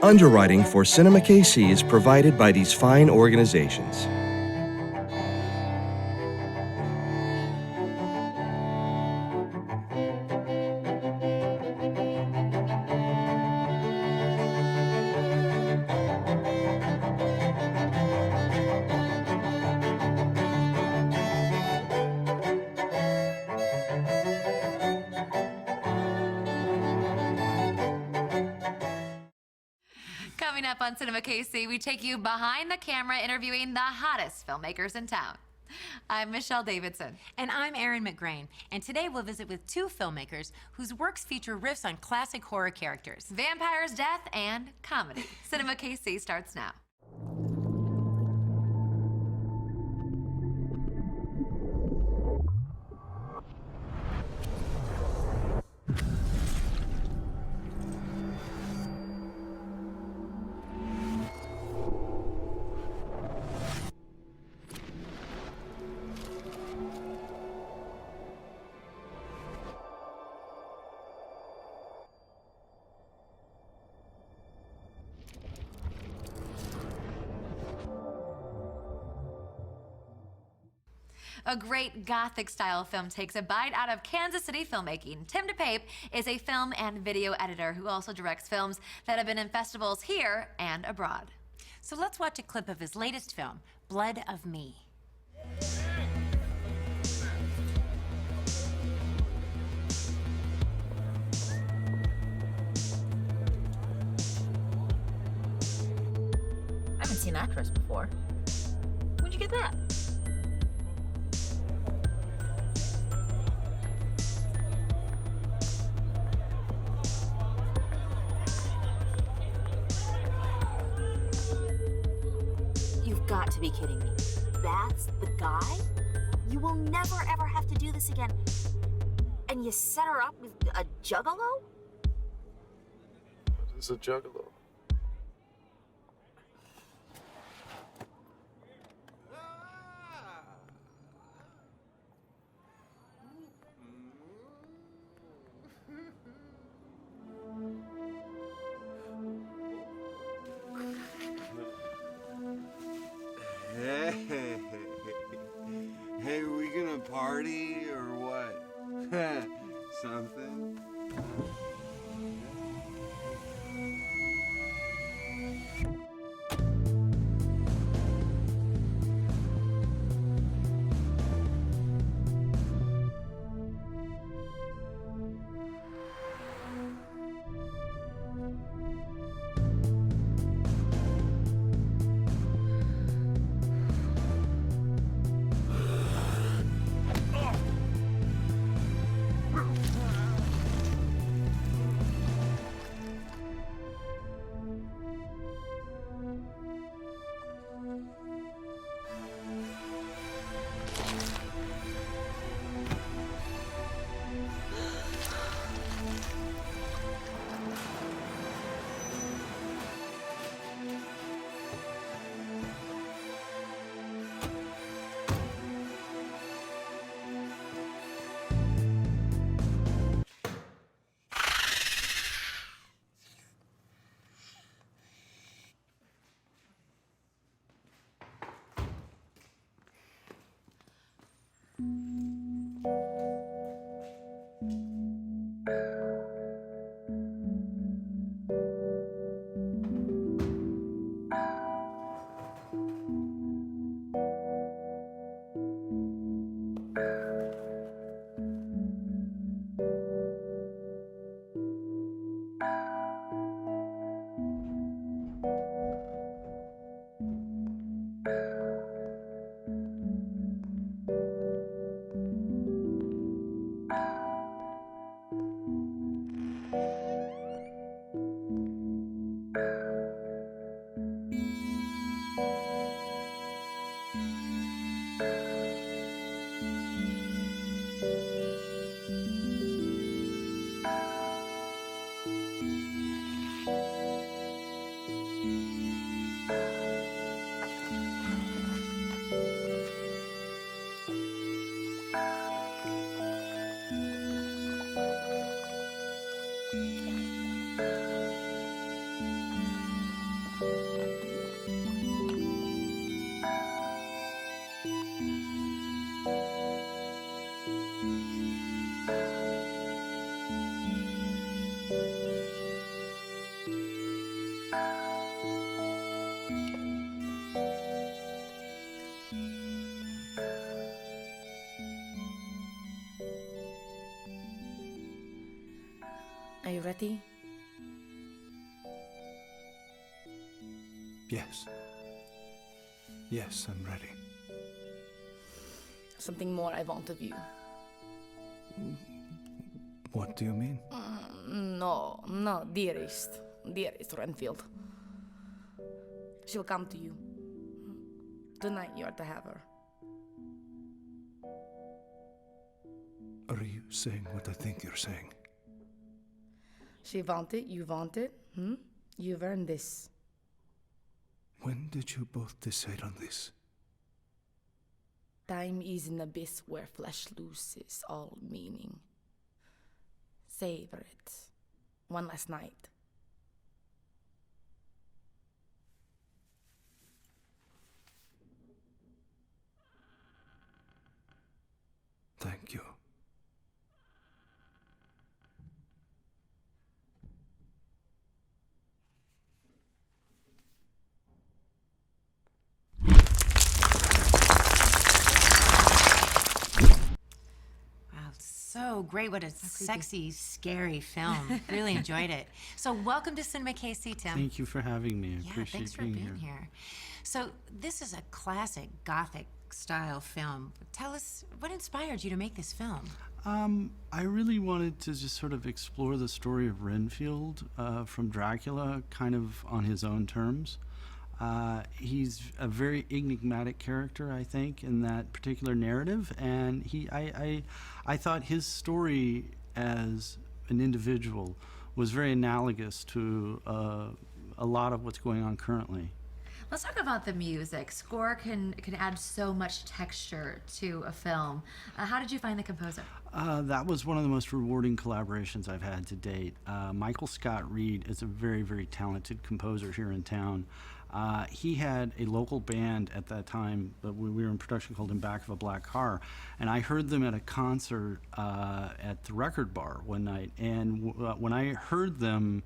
Underwriting for CinemaKC is provided by these fine organizations. Coming up on CinemaKC, we take you behind the camera interviewing the hottest filmmakers in town. I'm Michelle Davidson. And I'm Erin McGrain. And today we'll visit with two filmmakers whose works feature riffs on classic horror characters. Vampires, death, and comedy. CinemaKC starts now. A great Gothic-style film takes a bite out of Kansas City filmmaking. Tim DePaepe is a film and video editor who also directs films that have been in festivals here and abroad. So let's watch a clip of his latest film, Blood of Me. I haven't seen that dress before. Where'd you get that? You've got to be kidding me. That's the guy? You will never ever have to do this again. And you set her up with a juggalo? What is a juggalo? Hey, we gonna party or what? Something? Are you ready? Yes. Yes, I'm ready. Something more I want of you. What do you mean? No, dearest Renfield. She'll come to you. Tonight you are to have her. Are you saying what I think you're saying? She want it, you want it. You've earned this. When did you both decide on this? Time is an abyss where flesh loses all meaning. Savor it. One last night. Thank you. Wow, so great. What a sexy, scary film. Really enjoyed it. So welcome to CinemaKC, Tim. Thank you for having me. I Yeah, appreciate thanks for being being here. So this is a classic Gothic style film. Tell us, what inspired you to make this film? I really wanted to just sort of explore the story of Renfield from Dracula kind of on his own terms. He's a very enigmatic character, I think, in that particular narrative, and I thought his story as an individual was very analogous to a lot of what's going on currently. Let's talk about the music. Score can add so much texture to a film. How did you find the composer? That was one of the most rewarding collaborations I've had to date. Michael Scott Reed is a very, very talented composer here in town. He had a local band at that time that we were in production called In Back of a Black Car, and I heard them at a concert at the Record Bar one night, and when I heard them,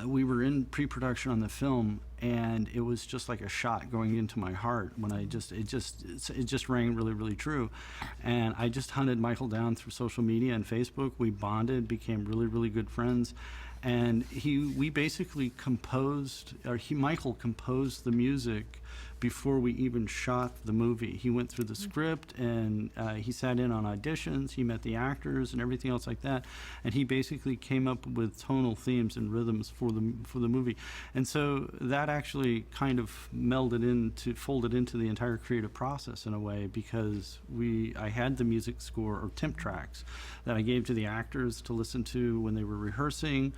we were in pre-production on the film, and it was just like a shot going into my heart when it just rang really, really true. And I just hunted Michael down through social media and Facebook. We bonded, became really, really good friends. And we basically Michael composed the music before we even shot the movie. He went through the script, and he sat in on auditions, he met the actors and everything else like that, and he basically came up with tonal themes and rhythms for the movie. And so that actually kind of folded into the entire creative process in a way, because I had the music score, or temp tracks, that I gave to the actors to listen to when they were rehearsing.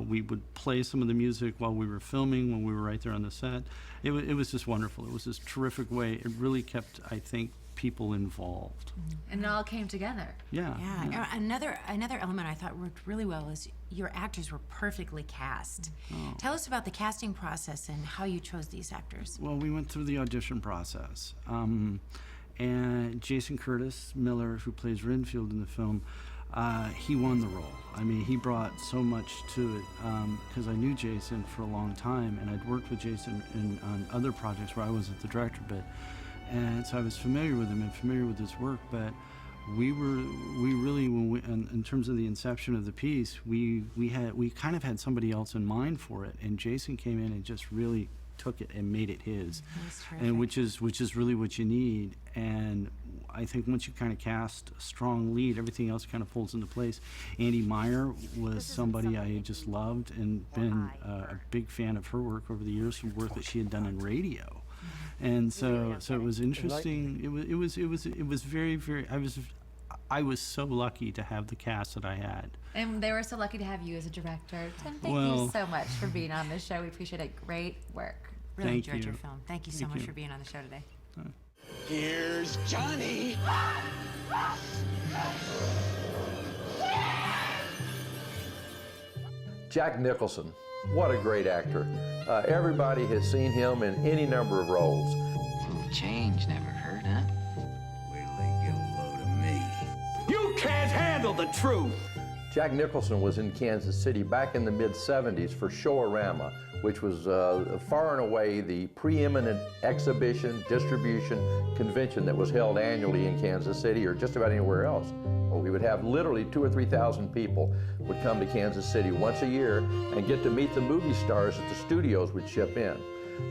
We would play some of the music while we were filming, when we were right there on the set. It was just wonderful. It was this terrific way. It really kept, I think, people involved. And it all came together. Yeah. Another element I thought worked really well is your actors were perfectly cast. Oh. Tell us about the casting process and how you chose these actors. Well, we went through the audition process. And Jason Curtis Miller, who plays Renfield in the film, he won the role. I mean, he brought so much to it, because I knew Jason for a long time, and I'd worked with Jason on other projects where I wasn't the director, and so I was familiar with him and familiar with his work. But we really, in terms of the inception of the piece, we kind of had somebody else in mind for it, and Jason came in and just really took it and made it his, and which is really what you need. And I think once you kind of cast a strong lead, everything else kind of folds into place. Andy Meyer was somebody I had just loved and been a big fan of her work over the years, some work that she had done in radio. And so it was interesting. It was very, very. I was so lucky to have the cast that I had. And they were so lucky to have you as a director. Tim, thank you so much for being on this show. We appreciate it. Great work. Really enjoyed your film. Thank you so much for being on the show today. Here's Johnny. Jack Nicholson, what a great actor. Everybody has seen him in any number of roles. A little change never hurt, huh? Wait till they get a load of me. You can't handle the truth. Jack Nicholson was in Kansas City back in the mid-70s for Show-A-Rama, which was far and away the preeminent exhibition, distribution, convention that was held annually in Kansas City or just about anywhere else. Well, we would have literally 2,000 or 3,000 people would come to Kansas City once a year and get to meet the movie stars that the studios would ship in.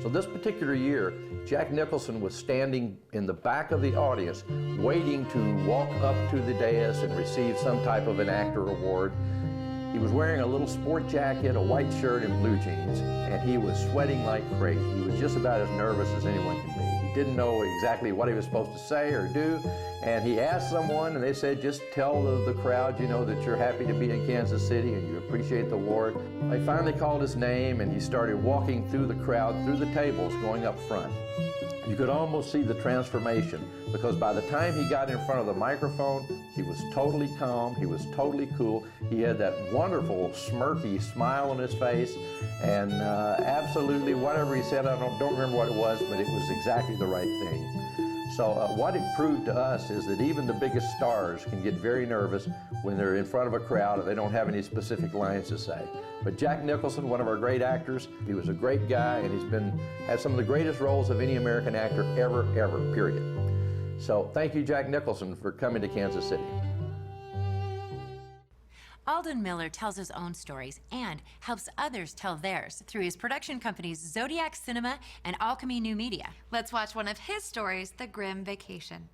So this particular year, Jack Nicholson was standing in the back of the audience, waiting to walk up to the dais and receive some type of an actor award. He was wearing a little sport jacket, a white shirt, and blue jeans, and he was sweating like crazy. He was just about as nervous as anyone can be. He didn't know exactly what he was supposed to say or do, and he asked someone, and they said, just tell the crowd, you know, that you're happy to be in Kansas City and you appreciate the award. They finally called his name, and he started walking through the crowd, through the tables, going up front. You could almost see the transformation, because by the time he got in front of the microphone, he was totally calm, he was totally cool. He had that wonderful smirky smile on his face, and absolutely whatever he said, I don't remember what it was, but it was exactly the right thing. So what it proved to us is that even the biggest stars can get very nervous when they're in front of a crowd and they don't have any specific lines to say. But Jack Nicholson, one of our great actors, he was a great guy, and he's had some of the greatest roles of any American actor ever, period. So thank you, Jack Nicholson, for coming to Kansas City. Alden Miller tells his own stories and helps others tell theirs through his production companies Zodiac Cinema and Alchemy New Media. Let's watch one of his stories, The Grim Vacation.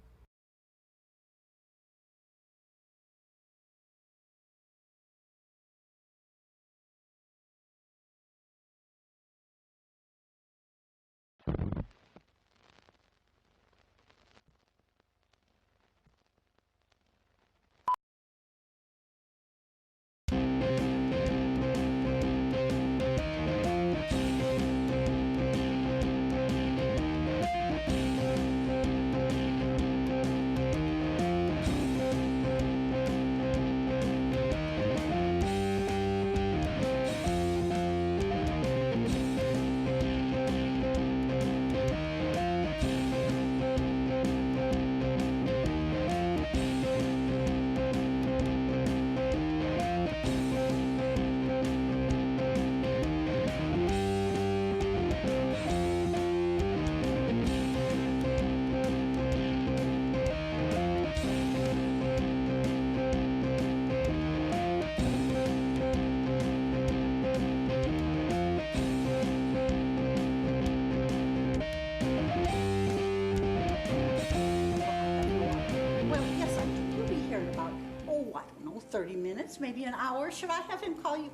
Well, yes, I do. We'll be here in about, I don't know, 30 minutes, maybe an hour. Should I have him call you?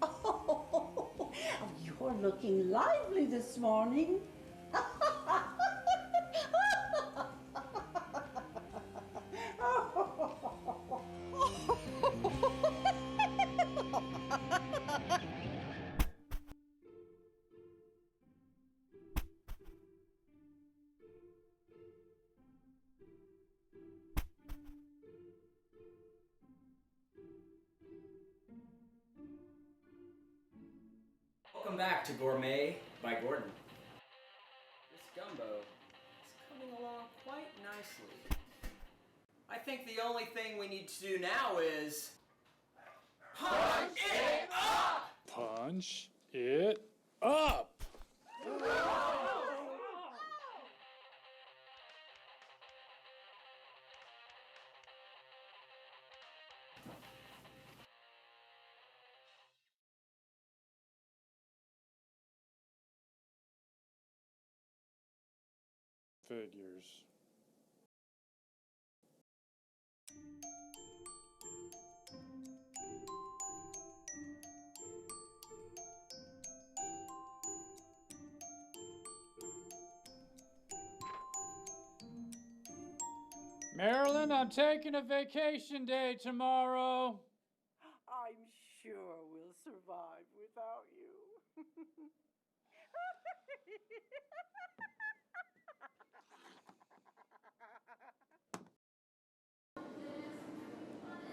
Oh, you're looking lively this morning. Welcome back to Gourmet by Gordon. This gumbo is coming along quite nicely. I think the only thing we need to do now is punch it up! Punch it up! Figures. Marilyn, I'm taking a vacation day tomorrow. I'm sure we'll survive without you.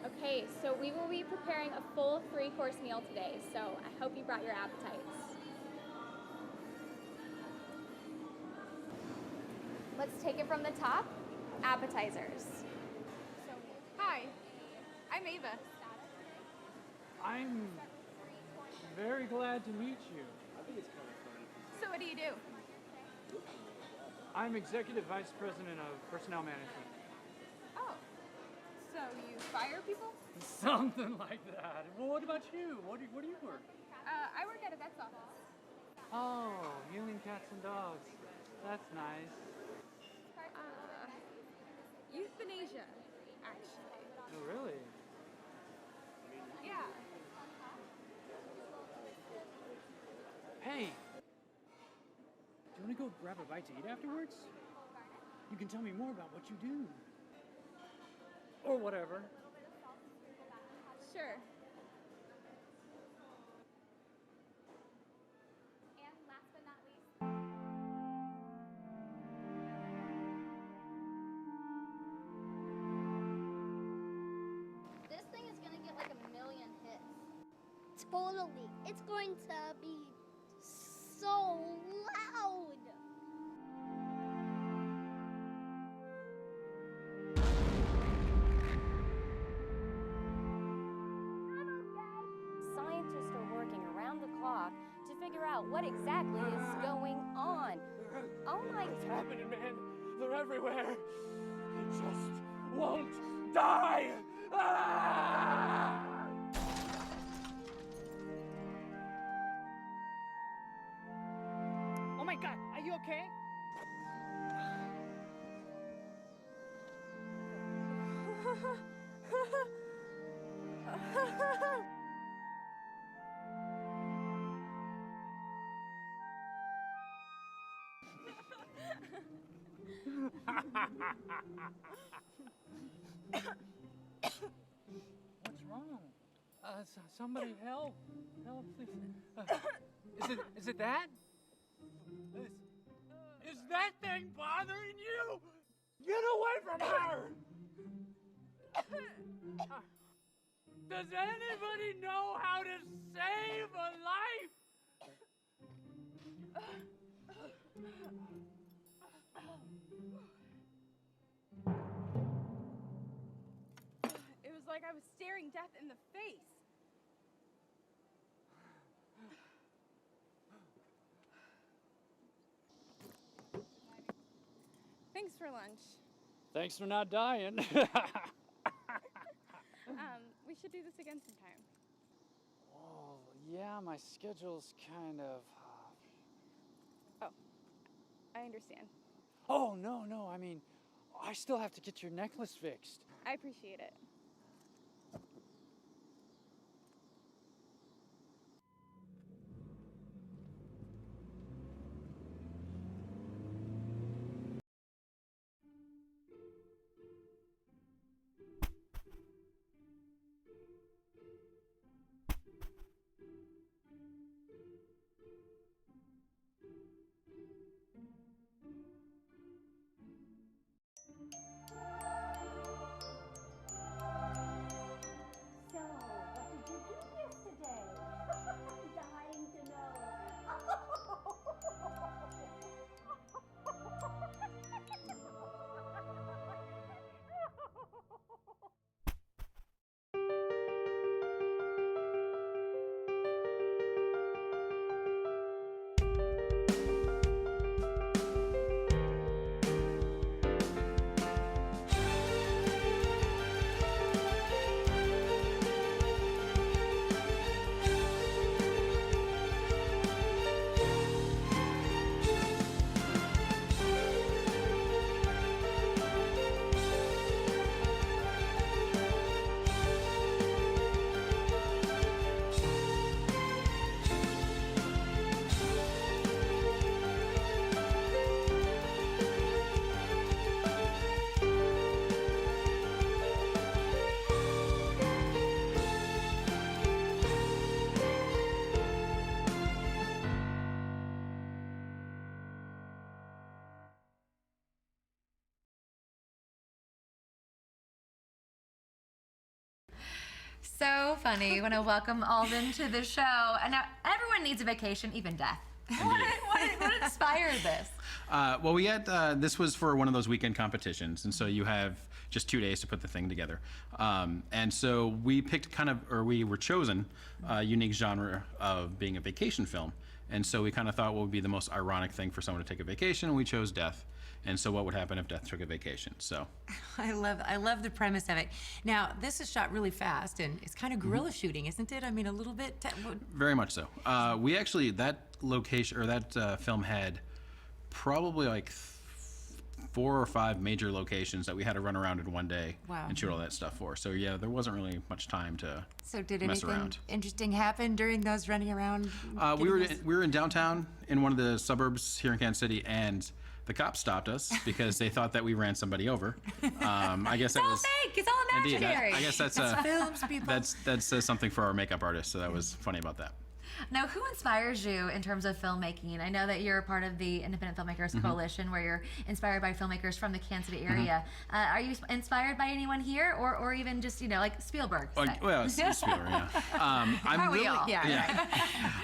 Okay, so we will be preparing a full 3-course meal today, so I hope you brought your appetites. Let's take it from the top. Appetizers. Hi, I'm Ava. I'm very glad to meet you. So what do you do? I'm Executive Vice President of Personnel Management. Oh, so you fire people? Something like that. Well, what about you? Where do you work? I work at a vet's office. Oh, healing cats and dogs. That's nice. Euthanasia, actually. Oh, really? Yeah. Hey! Do you want to go grab a bite to eat afterwards? You can tell me more about what you do. Or whatever. Sure. And last but not least, this thing is gonna get like 1 million hits. Totally. It's going to be so loud. Scientists are working around the clock to figure out what exactly is going on. Oh my God. What's happening, man? They're everywhere. He just won't die! Ah! Oh my God, are you okay? What's wrong? Somebody help. Help, please. Is it that? Is that thing bothering you? Get away from her! Does anybody know how to save a life? it was like I was staring death in the face. Thanks for lunch. Thanks for not dying. We should do this again sometime. Oh, yeah, my schedule's kind of... Oh, I understand. Oh, no, I mean, I still have to get your necklace fixed. I appreciate it. So, what did you do yesterday? Dying to know. So funny. I want to welcome Alden to the show. And now everyone needs a vacation, even death. What inspired this? Well, we had this was for one of those weekend competitions, and so you have just 2 days to put the thing together. And so we picked we were chosen a unique genre of being a vacation film. And so we kind of thought what would be the most ironic thing for someone to take a vacation, and we chose death. And so what would happen if death took a vacation? So I love the premise of it. Now, this is shot really fast, and it's kind of guerrilla shooting, isn't it? I mean, a little bit. Very much so. We actually, that location, or that film had probably like 4 or 5 major locations that we had to run around in one day and shoot all that stuff for. So yeah, there wasn't really much time to did mess anything around. interesting happen during those running around? We were in downtown in one of the suburbs here in Kansas City, and the cops stopped us because they thought that we ran somebody over. I guess that was fake. It's all imaginary. Indeed, I guess that's films, people. that says something for our makeup artist. So that was funny about that. Now, who inspires you in terms of filmmaking? I know that you're a part of the Independent Filmmakers Coalition, where you're inspired by filmmakers from the Kansas City area. Are you inspired by anyone here, or even just like Spielberg? Well, Spielberg, yeah.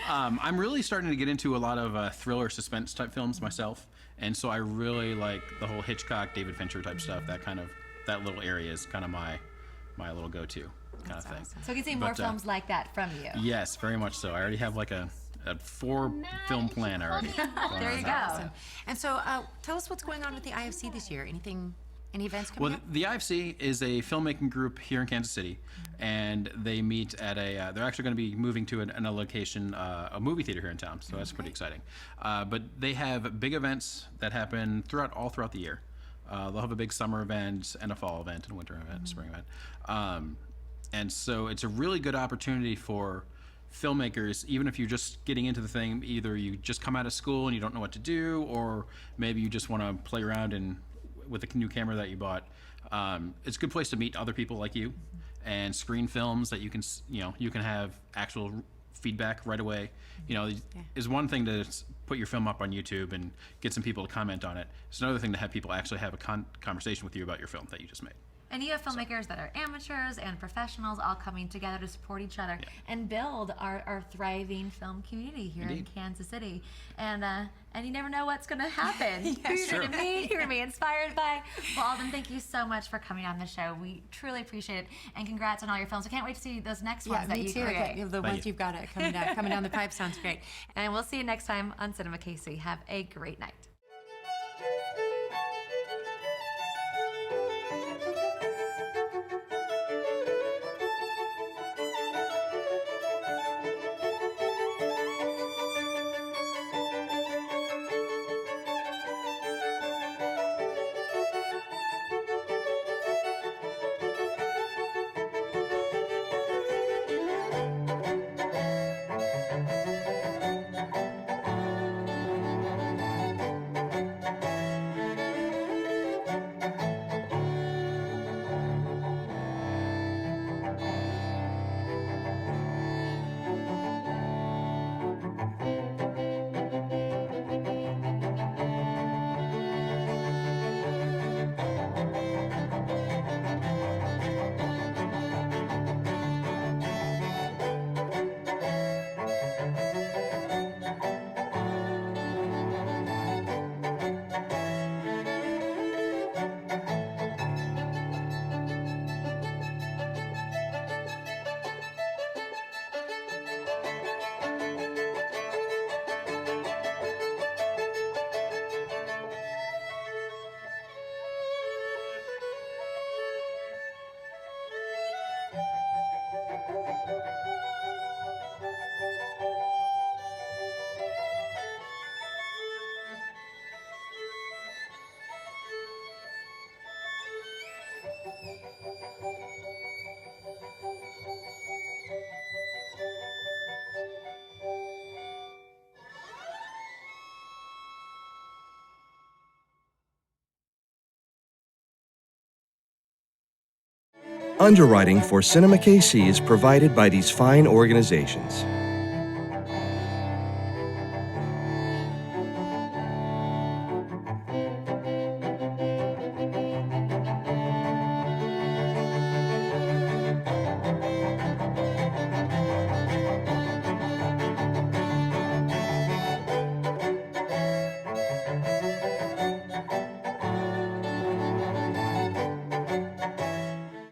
I'm really starting to get into a lot of thriller suspense type films myself, and so I really like the whole Hitchcock, David Fincher type stuff. That little area is kind of my little go-to kind of thing. Awesome. So we can see more films like that from you. Yes, very much so. I already have like a 4-film plan already. There you go. Awesome. And so tell us what's going on with the IFC this year. Any events coming up? Well, the IFC is a filmmaking group here in Kansas City, and they meet at they're actually going to be moving to a location, a movie theater here in town, so that's pretty exciting. But they have big events that happen all throughout the year. They'll have a big summer event and a fall event and a winter event, spring event. And so it's a really good opportunity for filmmakers, even if you're just getting into the thing. Either you just come out of school and you don't know what to do, or maybe you just want to play around with a new camera that you bought. It's a good place to meet other people like you and screen films that you can have actual feedback right away. Is one thing to put your film up on YouTube and get some people to comment on it. It's another thing to have people actually have a conversation with you about your film that you just made. And you have filmmakers that are amateurs and professionals all coming together to support each other and build our thriving film community here in Kansas City. And you never know what's going to happen. Who you're going to meet, who you're going to be inspired by. Well, Alden, thank you so much for coming on the show. We truly appreciate it. And congrats on all your films. I can't wait to see those next ones that you create. The ones you've got coming down the pipe sounds great. And we'll see you next time on CinemaKC. Have a great night. Underwriting for CinemaKC is provided by these fine organizations.